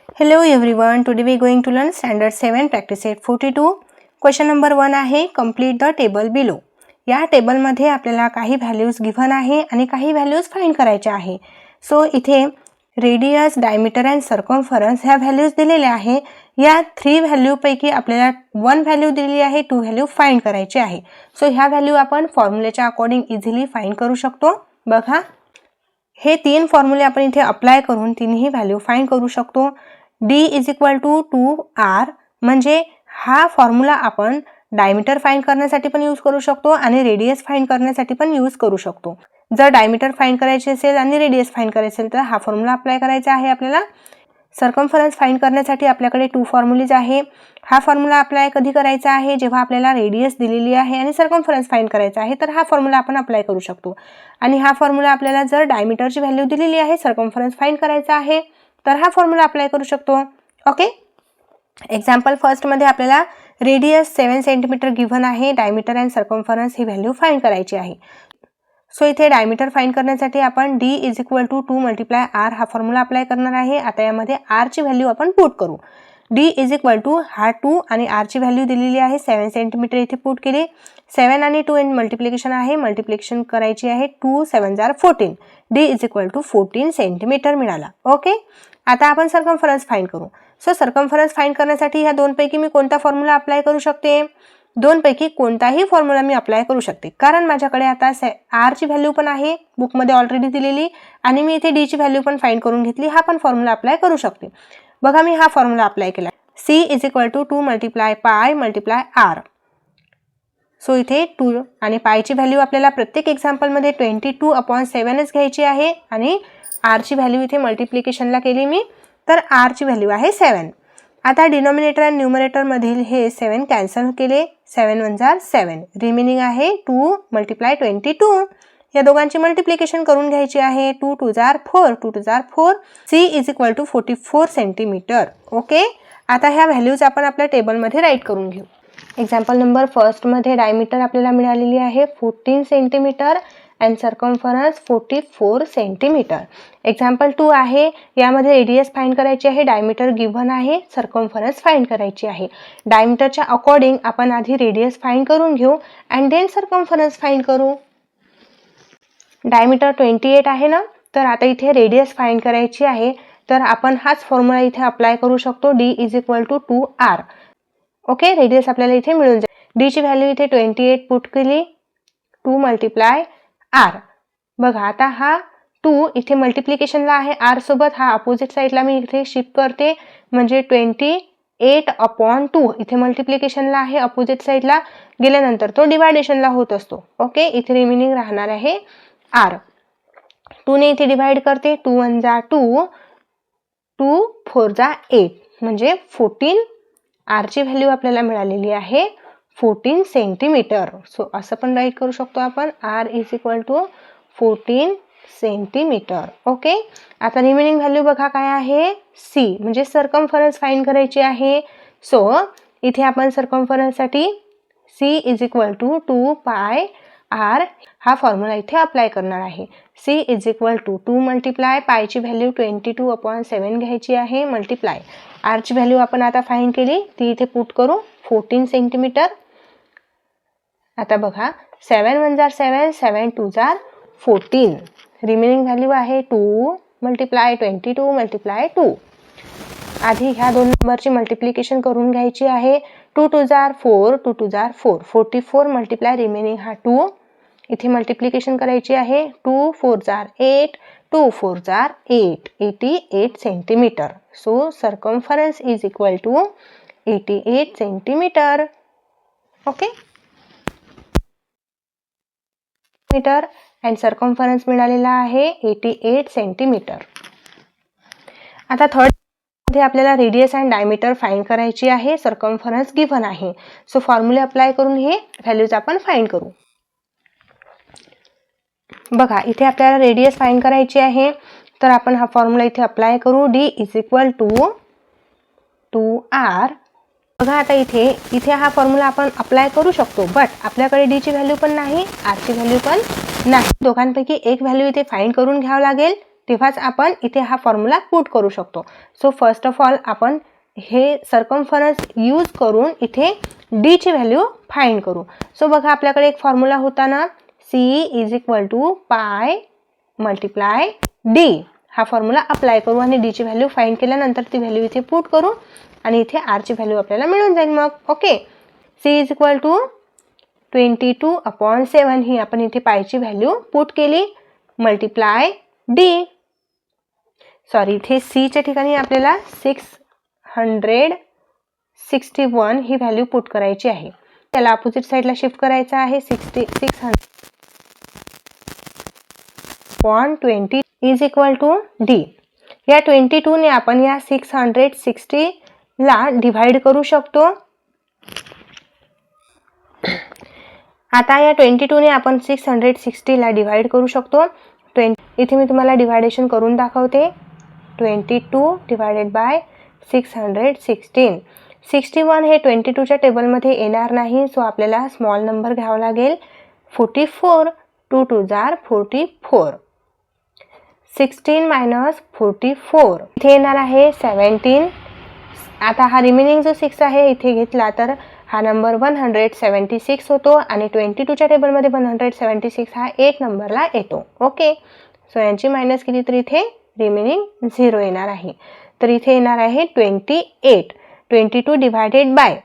Hello everyone, today we are going to learn standard 7 practice set 42. Question number 1 आहे complete the table below. या table मध्ये आपल्याला काही values given आहे आणि काही व्हॅल्यूज फाइंड करायचे आहे. सो इथे रेडियस, डायमीटर अँड सर्कम्फरन्स ह्या व्हॅल्यूज दिलेल्या आहे. या 3 व्हॅल्यू पैकी आपल्याला 1 व्हॅल्यू दिलेली आहे, 2 व्हॅल्यू फाइंड करायची आहे. सो ह्या व्हॅल्यू आपण फॉर्म्युलेच्या अकॉर्डिंग इझिली फाइंड करू शकतो. बघा, हे 3 फॉर्म्युले आपण इथे अप्लाय करून तिन्ही व्हॅल्यू फाइंड करू शकतो. D is equal to 2R म्हणजे हा फॉर्म्युला आपण डायमीटर फाइंड करण्यासाठी पण यूज करू शकतो आणि रेडियस फाइंड करण्यासाठी पण यूज करू शकतो. जर डायमीटर फाइंड करायचे असेल आणि रेडियस फाइंड करायचे असेल तर हा फॉर्म्युला अप्लाय करायचा आहे आपल्याला. सर्कम्फरन्स फाइंड करण्यासाठी आपल्याकडे 2 फॉर्म्युलेज आहे. हा फॉर्म्युला अप्लाय कधी करायचा आहे, जेव्हा आपल्याला रेडियस दिलेली आहे आणि सर्कम्फरन्स फाइंड करायचा आहे तर हा फॉर्म्युला आपण अप्लाय करू शकतो. आणि हा फॉर्म्युला आपल्याला जर डायमीटरची व्हॅल्यू दिलेली आहे, सर्कम्फरन्स फाइंड करायचा आहे तर हा फॉर्म्युला अप्लाय करू शकतो. ओके, एक्झाम्पल फर्स्ट मध्ये आपल्याला रेडियस 7 सेंटीमीटर गिव्हन आहे, डायमीटर अँड सर्कम्फरन्स ही व्हॅल्यू फाइंड करायची आहे. सो इथे डायमीटर फाइंड करण्यासाठी आपण D is equal to 2 multiply R हा फॉर्म्युला अप्लाय करणार आहे. आता यामध्ये R ची व्हॅल्यू आपण पुट करू. D इज इक्वल टू हा 2 आणि R ची व्हॅल्यू दिलेली आहे 7 सेंटीमीटर, इथे पुट केली. 7 आणि 2 इन मल्टिप्लिकेशन आहे, मल्टिप्लिकेशन करायची आहे. 2 7 जार 14. D is equal to 14 centimetre मिळाला. ओके, आता आपण सर्कम्फरन्स फाइंड करू. सो सर्कम्फरन्स फाइंड करण्यासाठी ह्या 2 पैकी मी कोणता फॉर्म्युला अप्लाय करू शकते? 2 पैकी कोणताही फॉर्म्युला मी अप्लाय करू शकते, कारण माझ्याकडे आता R ची व्हॅल्यू पण आहे बुकमध्ये ऑलरेडी दिलेली आणि मी इथे D ची व्हॅल्यू पण फाइंड करून घेतली. हा पण फॉर्म्युला अप्लाय करू शकते. बघा, मी हा फॉर्म्युला अप्लाय केला. C is equal to 2 multiply pi multiply R. So इथे 2 आणि पायची व्हॅल्यू आपल्याला प्रत्येक एक्झाम्पलमध्ये 22/7च घ्यायची आहे आणि R ची व्हॅल्यू इथे मल्टिप्लिकेशनला केली मी, तर R ची व्हॅल्यू आहे 7. आता डिनॉमिनेटर आणि न्यूमरेटर मधील हे 7 कॅन्सल केले. 7 1 जार 7, रिमेनिंग आहे 2 मल्टिप्लाय 22. या दोघांची मल्टिप्लिकेशन करून घ्यायची आहे. 2 2 जार 4, 2 2 जार 4. C is equal to 44 centimetre. Okay, आता ह्या व्हॅल्यूज आपण आपल्या टेबलमध्ये राईट करून घेऊ. एक्झाम्पल नंबर फर्स्ट मध्ये डायमीटर आपल्याला मिळालेली आहे 14 centimetre and circumference 44 centimetre. Example 2 आहे, यामध्ये रेडियस फाइंड करायची आहे, डायमीटर गिव्हन आहे, सर्कम्फरन्स फाइंड करायची आहे. डायमीटरच्या अकॉर्डिंग आपण आधी रेडियस फाइंड करून घेऊ अँड देन सर्कम्फरन्स फाइंड करू. डायमीटर 28 आहे ना, तर आता इथे रेडियस फाइंड करायची आहे, तर आपण हाच फॉर्म्युला इथे अप्लाय करू शकतो. D is equal to 2R. Okay, radius आपल्याला इथे मिळून जाईल. D ची व्हॅल्यू इथे 28 पुट केली. 2 मल्टिप्लाय R. बघा, आता हा 2 इथे मल्टिप्लिकेशनला आहे R सोबत, हा अपोजिट साईडला मी इथे शिफ्ट करते म्हणजे 28/2 इथे मल्टिप्लिकेशनला आहे, अपोजिट साईडला गेल्यानंतर तो डिवायडेशनला होत असतो. ओके, इथे रिमेनिंग राहणार आहे R. 2 ने इथे डिवाइड करते. 2 1 जा 2, 2 4 जा 8 म्हणजे 14. R ची व्हॅल्यू आपल्याला मिळालेली आहे 14 सेंटीमीटर. सो असं पण राईट करू शकतो आपण, R is equal to 14 centimetre. Okay, आता रिमेनिंग व्हॅल्यू बघा काय आहे, C म्हणजे सर्कम्फरन्स फाइंड करायची आहे. सो इथे आपण सर्कम्फरन्ससाठी C इज इक्वल टू 2 पाय R हा फॉर्म्युला इथे अप्लाय करणार आहे. C is equal to 2 multiply पायची व्हॅल्यू 22/7 घ्यायची आहे, मल्टिप्लाय R ची व्हॅल्यू आपण आता फाइंड केली, ती इथे पुट करू 14 सेंटीमीटर. आता बघा, 7 1 जार 7, 7 2 जार 14. रिमेनिंग व्हॅल्यू आहे 2 मल्टिप्लाय 22 मल्टिप्लाय 2. आधी ह्या दोन नंबरची मल्टिप्लिकेशन करून घ्यायची आहे. 2 2 जार 4, 2 2 जार 4, 44 मल्टिप्लाय रिमेनिंग हा 2 इथे मल्टिप्लिकेशन करायची आहे. 2 4 जार 8, 2 4 जार 8, 88 centimetre. So circumference is equal to 88 centimetre. Okay, metre and circumference मिळालेला आहे 88 सेंटीमीटर. आता थर्ड मध्ये आपल्याला रेडियस अँड डायमीटर फाइंड करायची आहे, सर्कम्फरन्स गिव्हन आहे. सो फॉर्म्युले अप्लाय करून हे व्हॅल्यूज आपण फाइंड करू. बघा, इथे आपल्याला रेडियस फाइंड करायची आहे, तर आपण हा फॉर्म्युला इथे अप्लाय करू. D is equal to 2R. बघा, आता इथे हा फॉर्म्युला आपण अप्लाय करू शकतो, बट आपल्याकडे D ची व्हॅल्यू पण नाही, R ची व्हॅल्यू पण नाही. दोघांपैकी एक व्हॅल्यू इथे फाइंड करून घ्यावं लागेल. तेव्हाच आपण इथे हा फॉर्म्युला पुट करू शकतो. सो फर्स्ट ऑफ ऑल आपण हे सर्कम्फरन्स यूज करून इथे डी ची व्हॅल्यू फाइंड करू. सो बघा आपल्याकडे एक फॉर्म्युला होता ना, C is equal to pi multiply D. हा फॉर्म्युला अप्लाय करू आणि डी ची व्हॅल्यू फाइंड केल्यानंतर ती व्हॅल्यू इथे पुट करू आणि इथे आर ची व्हॅल्यू आपल्याला मिळून जाईल मग. Okay, C is equal to 22/7 ही आपण इथे पायची व्हॅल्यू पुट केली मल्टिप्लाय डी. सॉरी, इथे सी च्या ठिकाणी आपल्याला 661 ही व्हॅल्यू पुट करायची आहे. त्याला अपोजिट साईडला शिफ्ट करायचं आहे. 600/20 इज इक्वल टू डी. या 22 ने आपण या 660 ला डिवाइड करू शकतो. आता या 22 ने आपण 660 ला डिवाइड करू शकतो. इथे मी तुम्हाला डिवायडेशन करून दाखवते. 22 डिवायडेड बाय 616. 61 हे 22 च्या टेबलमध्ये येणार नाही, सो आपल्याला स्मॉल नंबर घ्यावा लागेल. 44. 2 2 जार 44. 16 मायनस 44 इथे येणार आहे 17. आता हा रिमेनिंग जो 6 आहे इथे घेतला तर हा नंबर 176 होतो आणि 22 च्या टेबलमध्ये 176 हा 8 नंबरला येतो. ओके, सो यांची मायनस केली तर इथे रिमेनिंग 0 येणार आहे. तर इथे येणार आहे 28. 22 डिवायडेड बाय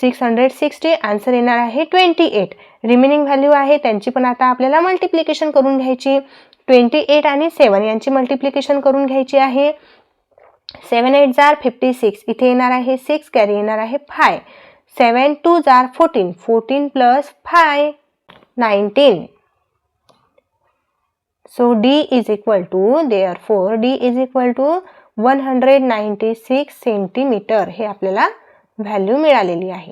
660 आन्सर येणार आहे 28. रिमेनिंग व्हॅल्यू आहे त्यांची पण आता आपल्याला मल्टिप्लिकेशन करून घ्यायची. 28 आणि 7 यांची मल्टिप्लिकेशन करून घ्यायची आहे. 7 8 जार 56 इथे येणार आहे 6 कॅरी येणार आहे 5. 7 2 जार 14. 14 plus 5 19. So D is equal to, therefore D is equal to 196 centimetre हे आपल्याला व्हॅल्यू मिळालेली आहे.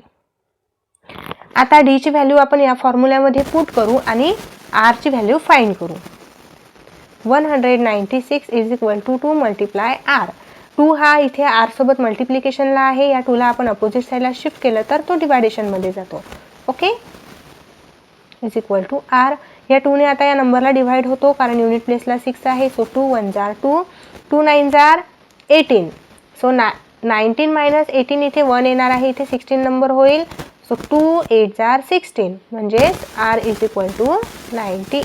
आता D ची व्हॅल्यू आपण या फॉर्म्युल्यामध्ये पुट करू आणि R ची व्हॅल्यू फाइंड करू. 196 is equal to 2 multiply R. 2 हा इथे R सोबत मल्टिप्लिकेशनला आहे. या 2 ला आपण अपोजिट साईडला शिफ्ट केलं तर तो डिवायडेशनमध्ये जातो. Okay, is equal to R. या 2 ने आता या नंबरला डिवाइड होतो कारण युनिट प्लेसला 6 आहे. सो 2 1 जार 2. 2 9 जार 18. सो 19 मायनस 18 इथे 1 येणार आहे. इथे 16 नंबर होईल. सो 2 8 जार 16 म्हणजेच R is equal to 90.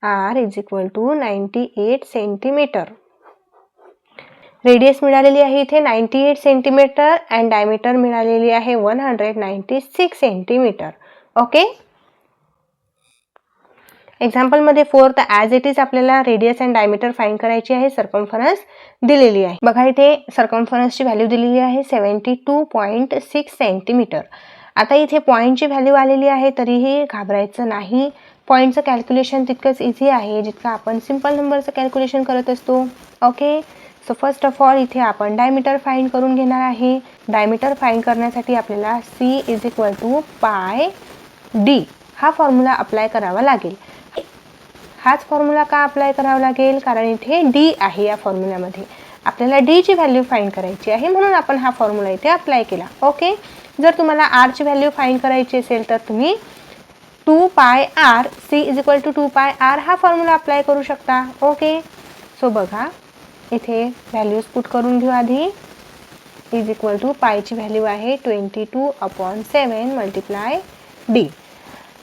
R is equal to 98 centimetre. Radius मिळालेली आहे इथे 98 सेंटीमीटर अँड डायमीटर मिळालेली आहे 196 सेंटीमीटर. ओके, एक्झाम्पलमध्ये 4 तर ॲज इट इज आपल्याला रेडियस अँड डायमीटर फाइंड करायची आहे. सर्कम्फरन्स दिलेली आहे. बघा इथे सर्कम्फरन्सची व्हॅल्यू दिलेली आहे 72.6 सेंटीमीटर. आता इथे पॉईंटची व्हॅल्यू आलेली आहे तरीही घाबरायचं नाही. पॉईंटचं कॅल्क्युलेशन तितकंच इझी आहे जितकं आपण सिम्पल नंबरचं कॅल्क्युलेशन करत असतो. Okay, so first of all इथे आपण डायमीटर फाइंड करून घेणार आहे. डायमीटर फाइंड करण्यासाठी आपल्याला C is equal to pi D हा फॉर्म्युला अप्लाय करावा लागेल. हाच फॉर्म्युला का अप्लाय करावा लागेल कारण इथे डी आहे. या फॉर्म्युल्यामध्ये आपल्याला डी ची व्हॅल्यू फाइंड करायची आहे म्हणून आपण हा फॉर्म्युला इथे अप्लाय केला. ओके, जर तुम्हाला आर ची व्हॅल्यू फाइंड करायची असेल तर तुम्ही 2 pi R C is equal to 2 pi R हा फॉर्म्युला अप्लाय करू शकता. ओके, सो बघा इथे व्हॅल्यूज पुट करून घेऊ आधी. इज इक्वल टू पायची व्हॅल्यू आहे 22/7 मल्टिप्लाय डी.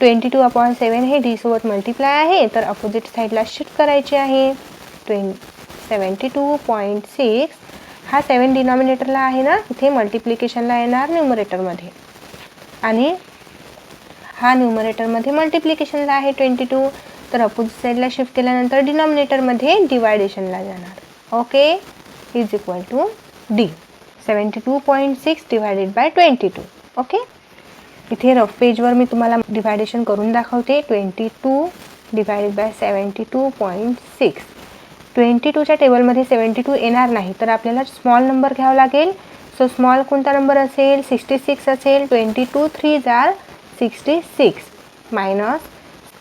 22/7 हे डी सोबत मल्टिप्लाय आहे तर अपोजिट साईडला शिफ्ट करायची आहे. 72.6 हा 7 डिनॉमिनेटरला आहे ना, इथे मल्टिप्लिकेशनला येणार न्यूमरेटरमध्ये आणि हा न्यूमरेटरमध्ये मल्टिप्लिकेशनला आहे 22 तर अपोजिट साईडला शिफ्ट केल्यानंतर डिनॉमिनेटरमध्ये डिवायडेशनला जाणार. Okay, is equal to D. 72.6 divided by 22. Okay, इथे रफ पेजवर मी तुम्हाला डिवायडेशन करून दाखवते. 22 डिवायडेड बाय 72.6. 22 च्या टेबलमध्ये 72 येणार नाही तर आपल्याला स्मॉल नंबर घ्यावा लागेल. सो स्मॉल कोणता नंबर असेल? 66 असेल. 22 3 जार 66 मायनस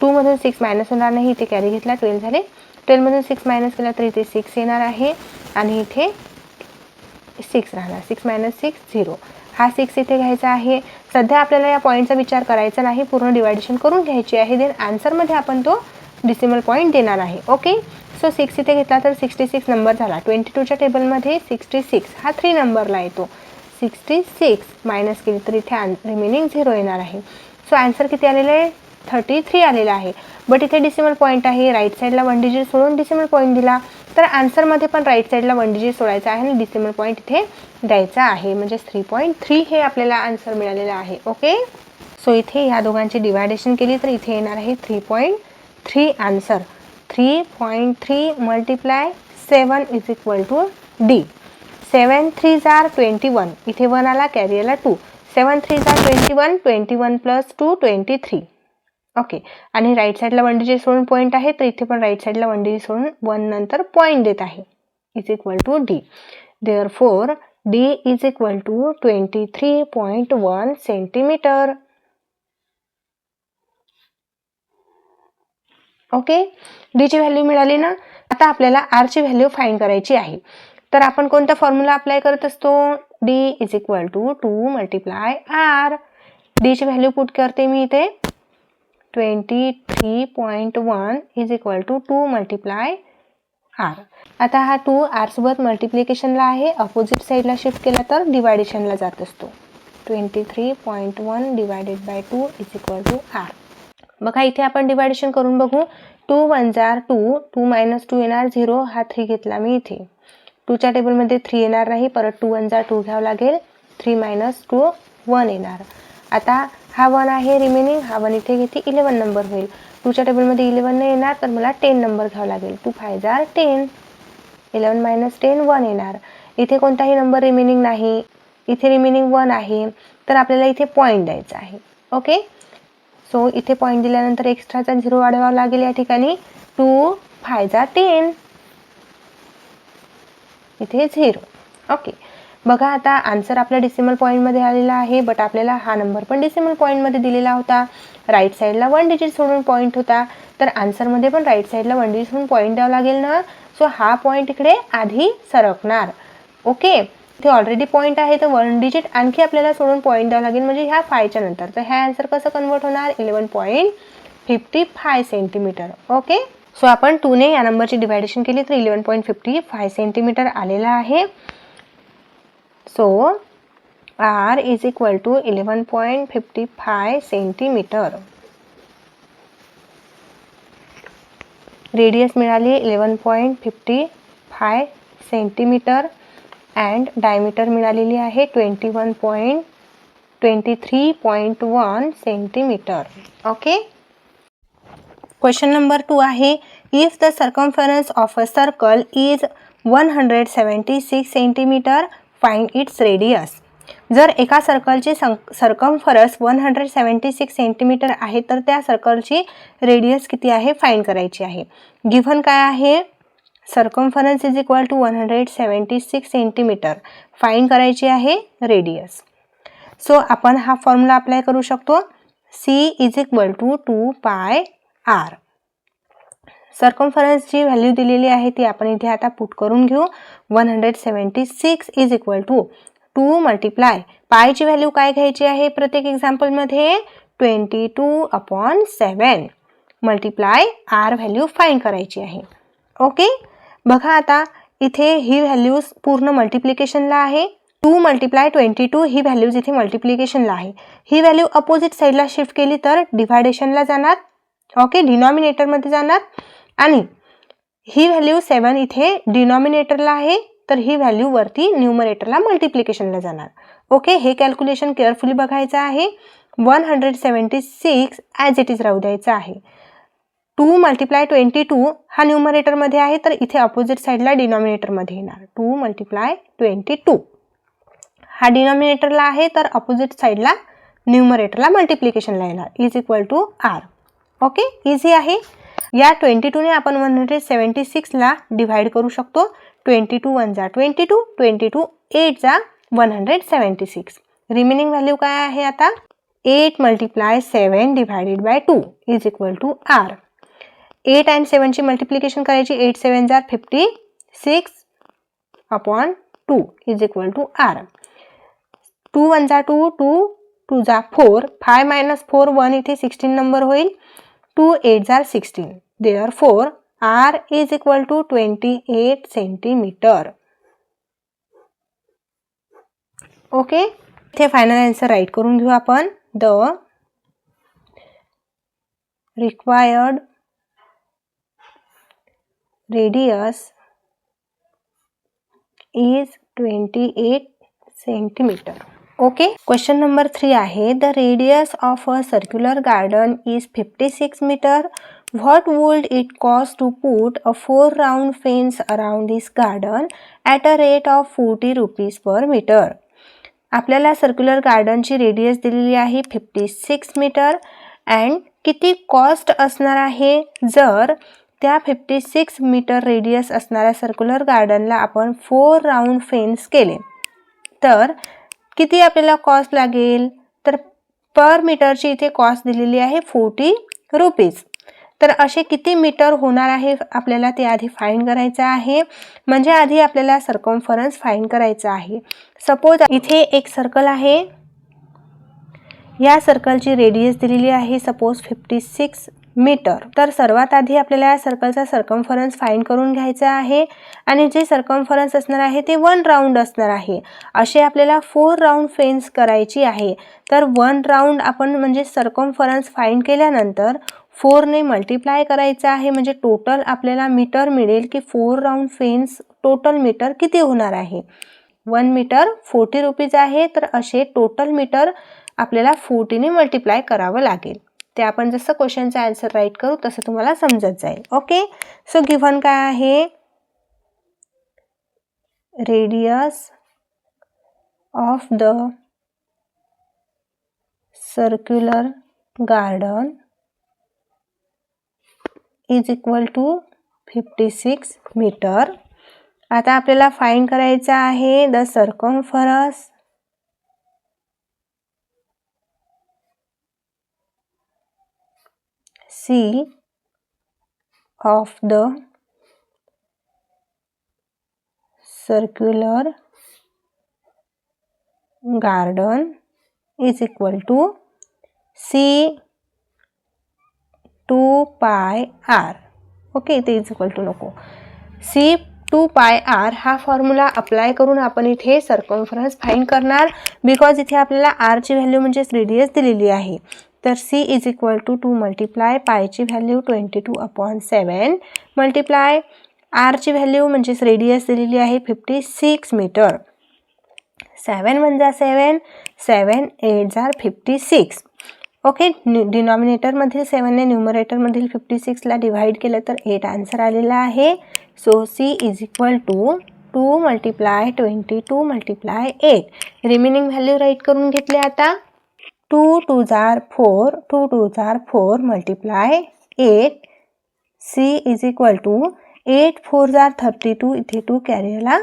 2 मधून 6 मायनस होणार नाही, इथे कॅरी घेतला 12 झाले. 12 मधून 6 मायनस केला तर इथे 6 येणार आहे आणि इथे 6 राहणार. 6 मायनस 6 0. हा 6 इथे घ्यायचा आहे. सध्या आपल्याला या पॉईंटचा विचार करायचा नाही, पूर्ण डिवायडेशन करून घ्यायची आहे. देन आन्सरमध्ये आपण तो डिसिमल पॉईंट देणार आहे. ओके, सो 6 इथे घेतला तर 66 नंबर झाला. 22च्या टेबलमध्ये 66 हा 3 नंबरला येतो. 66 मायनस केली तर इथे रिमेनिंग 0 येणार आहे. सो आन्सर किती आलेलं आहे? 33 आलेला आहे. बट इथे डिसिमल पॉईंट आहे, राईट साईडला 1 डिजिट सोडून डिसिमल पॉईंट दिला, तर आन्सरमध्ये पण राईट साईडला 1 डिजिट सोडायचा आहे आणि डिसिमल पॉईंट इथे द्यायचा आहे. म्हणजे 3.3 हे आपल्याला आन्सर मिळालेलं आहे. ओके, सो इथे ह्या दोघांची डिवायडेशन केली तर इथे येणार आहे 3.3 answer. 3.3 multiply 7 is equal to D. 7 3 जार 21, इथे 1 आला, कॅरी आला 2. 7 3 जार 21, 21 प्लस 2 23. ओके, आणि राईट साईडला 1 डिजिट सोडून पॉईंट आहे, तर इथे पण राईट साईडला 1 डिजिट सोडून 1 नंतर पॉईंट देत आहे. Is equal to D. Therefore D is equal to 23.1 centimetre. Okay, डीची व्हॅल्यू मिळाली ना. आता आपल्याला आरची व्हॅल्यू फाइंड करायची आहे. तर आपण कोणता फॉर्म्युला अप्लाय करत असतो? D is equal to 2 multiply R. डीची व्हॅल्यू पुट करते मी इथे. 23.1 is equal to 2 multiply R. आता हा 2 आर सोबत मल्टिप्लिकेशनला आहे, अपोजिट साईडला शिफ्ट केला तर डिवायडेशनला जात असतो. 23.1 divided by 2 is equal to R. बघा इथे आपण डिवायडेशन करून बघू. 2 1 जार 2, 2 मायनस 2 येणार 0, हा 3 घेतला मी इथे. 2च्या टेबलमध्ये 3 येणार नाही, परत 2 1 जार 2 घ्यावं लागेल. 3 मायनस 2 1 येणार. आता हा 1 आहे रिमेनिंग, हा 1 इथे घेते, 11 नंबर होईल. 2च्या टेबलमध्ये 11 नाही येणार, तर मला 10 नंबर घ्यावा लागेल. 2 5 जार 10, 11 मायनस 10 1 येणार. इथे कोणताही नंबर रिमेनिंग नाही, इथे रिमेनिंग 1 आहे, तर आपल्याला इथे पॉईंट द्यायचा आहे. ओके, सो इथे पॉईंट दिल्यानंतर एक्स्ट्राचा 0 वाढवावा लागेल या ठिकाणी. 2 5 जार 10, इथे 0. ओके, बघा आता आन्सर आपल्या डिसिमल पॉईंटमध्ये आलेला आहे, बट आपल्याला हा नंबर पण डिसिमल पॉईंटमध्ये दिलेला होता. राईट साईडला 1 डिजिट सोडून पॉईंट होता, तर आन्सरमध्ये पण राईट साईडला 1 डिजिट सोडून पॉईंट द्यावा लागेल ना. सो हा पॉईंट इकडे आधी सरकणार. ओके, इथे ऑलरेडी पॉईंट आहे, तर 1 डिजिट आणखी आपल्याला सोडून पॉईंट द्यावा लागेल, म्हणजे ह्या 5च्या नंतर. तर ह्या आन्सर कसं कन्वर्ट होणार? 11.55 सेंटीमीटर. ओके, सो आपण 2ने या नंबरची डिवायडेशन केली तर 11.55 सेंटीमीटर आलेला आहे. So R is equal to 11.55 centimetre. Radius मिळाली 11.55 सेंटीमीटर अँड डायमीटर मिळालेली आहे 23.1 सेंटीमीटर. ओके, क्वेश्चन नंबर 2 आहे. If the circumference of a circle is 176 centimetre, find its radius. जर एका सर्कलची सर्कम्फरन्स 176 सेंटीमीटर आहे, तर त्या सर्कलची रेडियस किती आहे फाइंड करायची आहे. गिव्हन काय आहे? Circumference is equal to 176 centimetre. Find करायची आहे रेडियस. सो आपण हा फॉर्म्युला अप्लाय करू शकतो. C is equal to 2 pi R. सर्कम्फरन्सची value दिलेली आहे ती आपण इथे आता पुट करून घेऊ. 176 इज इक्वल टू 2 मल्टिप्लाय पायची व्हॅल्यू काय घ्यायची आहे प्रत्येक एक्झाम्पलमध्ये? 22/7 मल्टिप्लाय आर व्हॅल्यू फाइंड करायची आहे. ओके, बघा आता इथे ही व्हॅल्यूज पूर्ण मल्टिप्लिकेशनला आहे. 2 मल्टिप्लाय 22 ही व्हॅल्यूज इथे मल्टिप्लिकेशनला आहे. ही व्हॅल्यू अपोजिट साईडला शिफ्ट केली तर डिव्हायडेशनला जाणार. ओके, डिनॉमिनेटरमध्ये जाणार. आणि ही व्हॅल्यू 7 इथे डिनॉमिनेटरला आहे, तर ही व्हॅल्यू वरती न्यूमरेटरला मल्टिप्लिकेशनला जाणार. ओके, हे कॅल्क्युलेशन केअरफुली बघायचं आहे. 176 ॲज इट इज राहू द्यायचं आहे. 2 मल्टिप्लाय 22 हा न्यूमरेटरमध्ये आहे, तर इथे अपोजिट साईडला डिनॉमिनेटरमध्ये येणार. 2 मल्टिप्लाय 22 हा डिनॉमिनेटरला आहे, तर अपोजिट साईडला न्यूमरेटरला मल्टिप्लिकेशनला येणार. Is equal to R. Okay, easy आहे. या 22ने आपण 176ला डिव्हाइड करू शकतो. 22 1 जा 22, 22 8 जा 176. रिमेनिंग व्हॅल्यू काय आहे आता? 8 multiply 7 divided by 2 is equal to r. 8 आणि 7ची मल्टिप्लिकेशन करायची. 8 7 जा 56 upon 2 is equal to r. 2 1 जा 2, 2 जा 4, 5 मायनस 4 1 इथे 16 नंबर होईल. 2 8 जा 16, Therefore, R is equal to 28 centimeter. Okay, इथे फायनल आन्सर राईट करून घेऊ आपण. The required radius is 28 centimeter. Okay, question number 3 आहे. The radius of a circular garden is 56 meter. What would it cost to put a 4 round fence around this garden at a rate of 40 rupees per meter? आपल्याला circular गार्डनची radius दिलेली आहे 56 metre and किती cost असणार आहे जर त्या 56 metre radius असणाऱ्या circular गार्डनला आपण 4 राऊंड फेन्स केले तर किती आपल्याला कॉस्ट लागेल. तर पर मीटरची इथे कॉस्ट दिलेली आहे 40 रुपीज. तर असे किती मीटर होणार आहे आपल्याला ते आधी फाइंड करायचं आहे. म्हणजे आधी आपल्याला सर्कम्फरन्स फाइंड करायचं आहे. सपोज इथे एक सर्कल आहे, या सर्कलची रेडियस दिलेली आहे सपोज 56 मीटर. तर सर्वात आधी आपल्याला या सर्कलचा सर्कम्फरन्स फाइंड करून घ्यायचा आहे आणि जे सर्कम्फरन्स असणार आहे ते 1 राऊंड असणार आहे. असे आपल्याला 4 राऊंड फेन्स करायची आहे. तर 1 राऊंड आपण म्हणजे सर्कम्फरन्स फाइंड केल्यानंतर 4 ने मल्टिप्लाय करायचं आहे. म्हणजे टोटल आपल्याला मीटर मिळेल की 4 राऊंड फेन्स टोटल मीटर किती होणार आहे. 1 मीटर 40 रुपीज आहे. तर असे टोटल मीटर आपल्याला 40 ने मल्टिप्लाय करावं लागेल. ते आपण जसं क्वेश्चनचा आन्सर राईट करू तसं तुम्हाला समजत जाईल. ओके, सो गिव्हन काय आहे. Radius of the circular garden is equal to 56 metre. आता आपल्याला फाइंड करायचं आहे the circumference C of the circular garden is equal to C 2 pi r. Okay, इथे इज इक्वल टू नको. C 2 pi r हा formula apply करून आपण इथे सर्कम्फरन्स फाइंड करणार. बिकॉज इथे आपल्याला r ची व्हॅल्यू म्हणजे रेडियस दिलेली आहे. तर C is equal to 2 multiply पायची व्हॅल्यू 22/7 मल्टिप्लाय R ची व्हॅल्यू म्हणजे रेडियस दिलेली आहे 56 मीटर. 7 1 जा 7, 7 8 जा 56. ओके, डिनॉमिनेटरमधील 7 ने न्यूमरेटरमधील 56 ला डिवाइड केलं तर 8 आन्सर आलेला आहे. So C is equal to 2 multiply 22 multiply 8. Remaining value write करून घेतले. आता 2 2 जार 4, 2 2 जार 4 multiply 8. C is equal to 8 4 जार 32, इथे 2 कॅरीला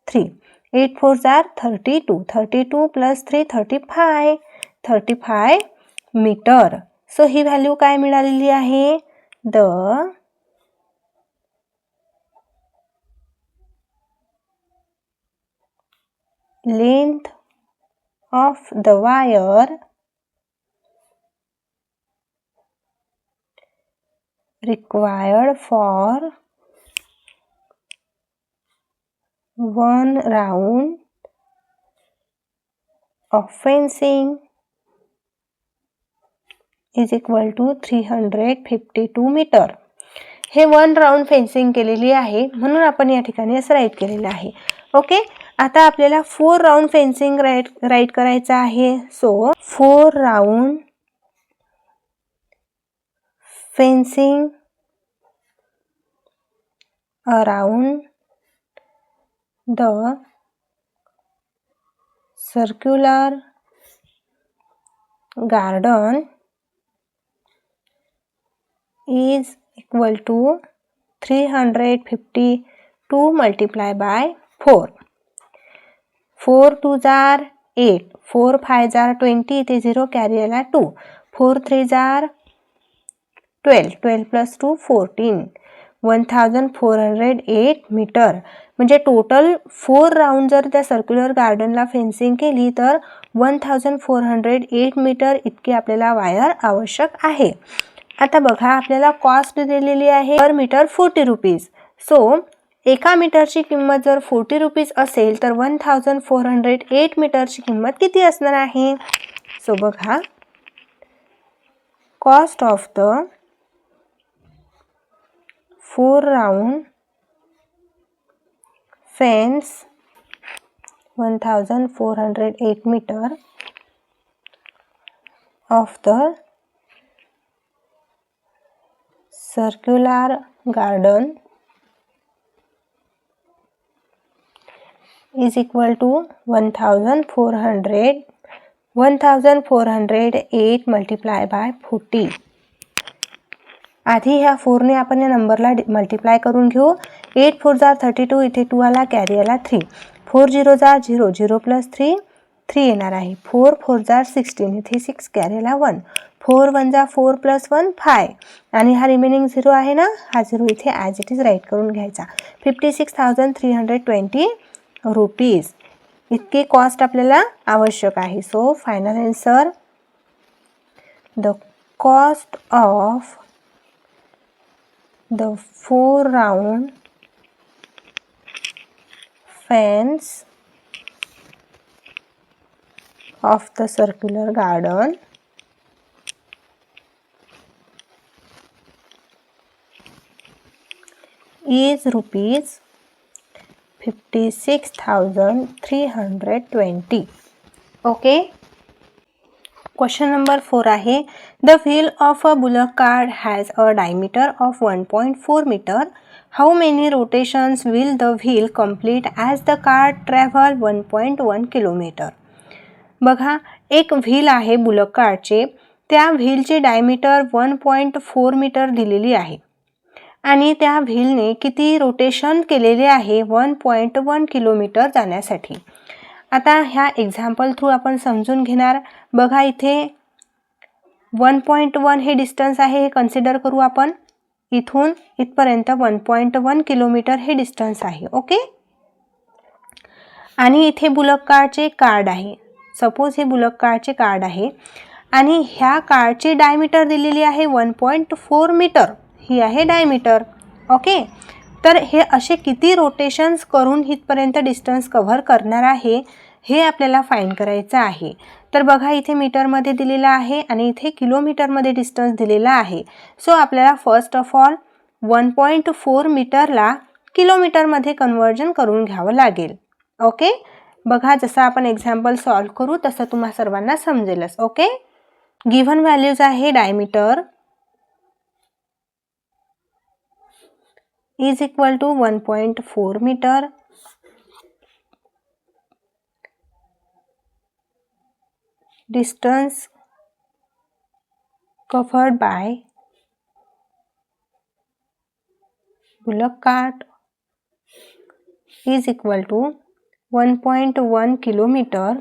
3. 8 4 जार 32, 32 प्लस 3 35, 35 मीटर. सो ही व्हॅल्यू काय मिळालेली आहे. The length of the wire required for 1 round of fencing is equal to 352 metre. हे 1 राऊंड फेन्सिंग केलेली आहे म्हणून आपण या ठिकाणी असं राईट केलेलं आहे. ओके, आता आपल्याला 4 राऊंड फेन्सिंग राईट करायचं आहे. So 4 round fencing around the circular garden is equal to 352 multiplied by 4. 4 2 जार 8, 4 5 जार 20, इथे 0 कॅरी आला 2. 4 3 जार 12, 12 प्लस 2 14. 1408 मीटर. म्हणजे टोटल 4 राऊंड जर त्या सर्क्युलर गार्डनला फेन्सिंग केली तर 1408 मीटर इतकी आपल्याला वायर आवश्यक आहे. आता बघा आपल्याला कॉस्ट दिलेली आहे पर मीटर 40 रुपीज. सो एका मीटरची किंमत जर 40 रुपीज असेल तर 1408 मीटरची किंमत किती असणार आहे? सो बघा cost of the 4 round fence 1408 metre of the circular garden is equal to 1408 multiplied by 40. आधी ह्या 4 ने आपण या नंबरला मल्टिप्लाय करून घेऊ. 8 4 जार 32, इथे 2 आला, कॅरी आला 3. 4 0 जार 0, 0 प्लस 3 3 येणार आहे. 4 4 जार 16, इथे 6 कॅरी आला 1. 4 1 जार 4 प्लस 1 5 आणि हा रिमेनिंग 0 आहे ना, हा 0 इथे ॲज इट इज राईट करून घ्यायचा. 56,320 रुपीज इतकी कॉस्ट आपल्याला आवश्यक आहे. So final answer the cost of the 4 round fence of the circular garden is rupees 56,320. Okay. Question number 4 आहे. The wheel of a bullock cart has a diameter of 1.4 meter. How many rotations will the wheel complete as the cart travel 1.1 kilometer? बघा एक wheel आहे bullock कार्टचे, त्या व्हीलचे diameter 1.4 metre दिलेली आहे आणि त्या व्हीलने किती रोटेशन केलेले आहे 1.1 किलोमीटर जाण्यासाठी. आता ह्या एक्झाम्पल थ्रू आपण समजून घेणार. बघा इथे 1.1 हे डिस्टन्स आहे, हे कन्सिडर करू आपण. इथून इथपर्यंत 1.1 किलोमीटर हे डिस्टन्स आहे. ओके. आणि इथे बुलक कार्टचे कार्ड आहे. सपोज हे बुलक कार्टचे कार्ड आहे आणि ह्या कार्डची डायमीटर दिलेली आहे 1.4 मीटर, ही आहे डायमीटर. ओके. तर हे असे किती रोटेशन्स करून इथपर्यंत डिस्टन्स कव्हर करणार आहे हे आपल्याला फाइंड करायचं आहे. तर बघा इथे मीटरमध्ये दिलेलं आहे आणि इथे किलोमीटरमध्ये डिस्टन्स दिलेला आहे. सो आपल्याला फर्स्ट ऑफ ऑल 1.4 मीटरला किलोमीटरमध्ये कन्वर्जन करून घ्यावं लागेल. ओके. बघा जसं आपण एक्झाम्पल सॉल्व करू तसं तुम्हा सर्वांना समजेलच. ओके. गिव्हन व्हॅल्यूज आहे diameter is equal to 1.4 metre, distance covered by bullock cart is equal to 1.1 kilometre.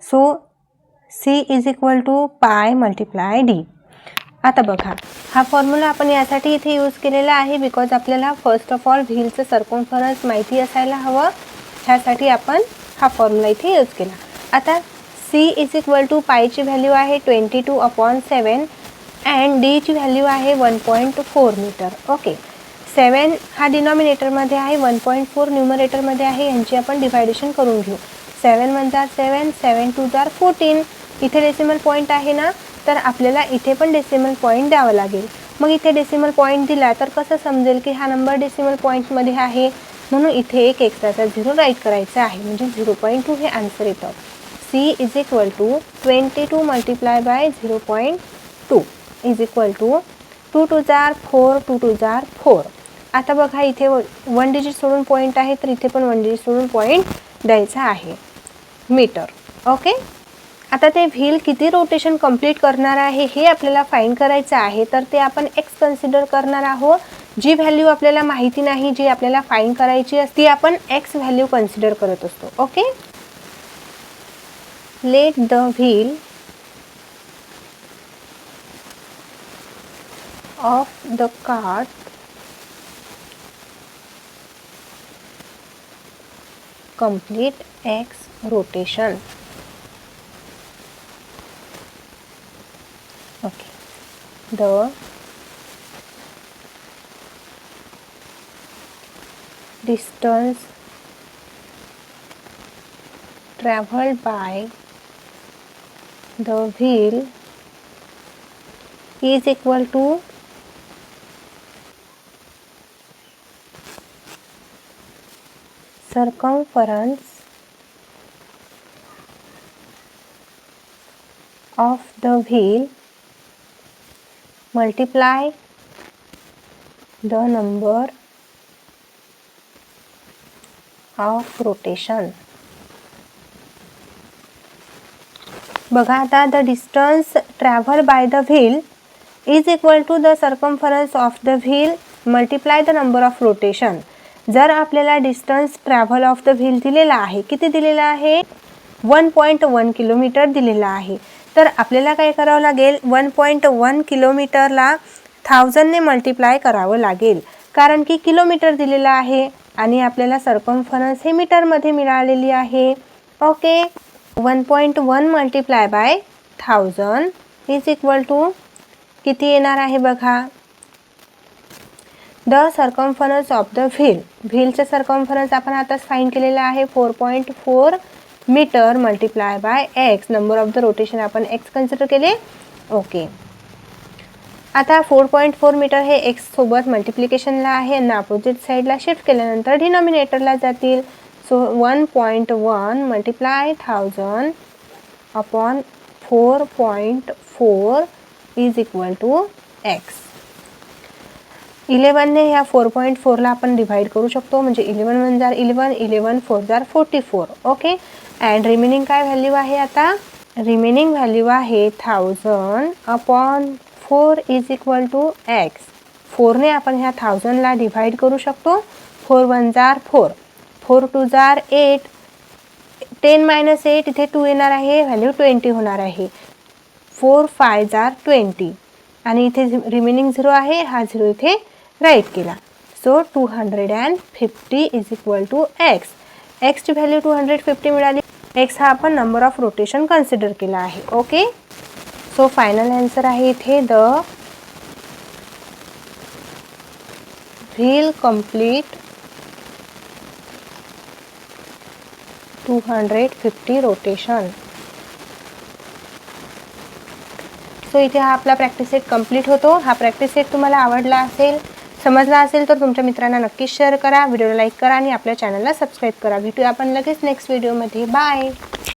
So C is equal to pi multiply D. आता बघा हा फॉर्म्युला आपण यासाठी इथे यूज केलेला आहे बिकॉज आपल्याला फर्स्ट ऑफ ऑल व्हीलचं सर्कम्फरन्स माहिती असायला हवं, ह्यासाठी आपण हा फॉर्म्युला इथे यूज केला. आता C इज इक्वल टू पायची व्हॅल्यू आहे 22/7 अँड D ची व्हॅल्यू आहे 1.4 मीटर. ओके. 7 हा डिनॉमिनेटरमध्ये आहे, 1.4 न्यूमरेटरमध्ये आहे. यांची आपण डिवायडेशन करून घेऊ. 7 1 जार 7, 7 2 जार 14. इथे डेसिमल पॉईंट आहे ना, तर आपल्याला इथे पण डेसिमल पॉईंट द्यावं लागेल. मग इथे डेसिमल पॉईंट दिला तर कसं समजेल की हा नंबर डेसिमल पॉईंटमध्ये आहे, म्हणून इथे एक एक्स्ट्राचा 0 राईट करायचा आहे, म्हणजे 0.2 हे आन्सर येतं. C is equal to 22 multiply by 0.2 is equal to 2 2 जार 4, 2 2 जार 4. आता बघा इथे 1 डिजिट सोडून पॉईंट आहे, तर इथे पण 1 डिजिट सोडून पॉईंट द्यायचा आहे मीटर. ओके. आता ते व्हील किती रोटेशन कंप्लीट करणार आहे हे आपल्याला फाइंड करायचं आहे, तर ते आपण एक्स कन्सिडर करणार आहोत. जी व्हॅल्यू आपल्याला माहिती नाही, जी आपल्याला फाइंड करायची असते ती आपण एक्स व्हॅल्यू कन्सिडर करत असतो. Okay. Let the wheel of the cart complete x rotation. Okay, the distance traveled by the wheel is equal to circumference of the wheel multiply the number of rotation. बघा आता the distance travel by the wheel is equal to the circumference of the wheel multiply the number of rotation. जर आपल्याला distance travel of the wheel दिलेला आहे, किती दिलेला आहे? 1.1 kilometre दिलेला आहे. तर आपल्याला काय करावं लागेल? 1.1 किलोमीटरला 1000 ने मल्टिप्लाय करावं लागेल, कारण की किलोमीटर दिलेला आहे आणि आपल्याला सर्कम्फरन्स हे मीटरमध्ये मिळालेली आहे. Okay, 1.1 multiply by 1000 is equal to किती येणार आहे बघा? The circumference of the wheel. व्हीलचं सर्कम्फरन्स आपण आताच फाइंड केलेलं आहे 4.4 metre multiply by x. Number of the rotation आपण एक्स कन्सिडर केले. ओके, आता 4.4 मीटर हे एक्स सोबत मल्टिप्लिकेशनला आहे आणि अपोजिट साईडला शिफ्ट केल्यानंतर डिनॉमिनेटरला जातील. So 1.1 multiply 1000 upon 4.4 is equal to x. 11 ने ह्या 4.4ला आपण डिवाइड करू शकतो, म्हणजे 11 × 11, 11 4 44. ओके, अँड रिमेनिंग काय व्हॅल्यू आहे? आता रिमेनिंग व्हॅल्यू आहे 1000 upon 4 is equal to x. 4 ने आपण ह्या 1000ला डिवाइड करू शकतो. 4 1 4, 4 2 8, 10 - 8 इथे 2 येणार आहे, व्हॅल्यू 20 होणार आहे. 4 5 20 आणि इथे रिमेनिंग 0 आहे, हा 0 इथे राईट केला. So 250 is equal to x. एक्सची व्हॅल्यू 250 मिळाली. एक्स हा आपण नंबर ऑफ रोटेशन कन्सिडर केला आहे. ओके, सो फायनल आन्सर आहे इथे the wheel complete 250 rotation. So इथे हा आपला प्रॅक्टिस सेट कंप्लीट होतो. हा प्रॅक्टिस सेट तुम्हाला आवडला असेल, समजला असेल तर तुमच्या मित्रांना नक्कीच शेअर करा, व्हिडिओला लाईक करा आणि आपल्या चॅनलला सबस्क्राईब करा. भेटूया आपण लगेच नेक्स्ट व्हिडिओमध्ये. बाय.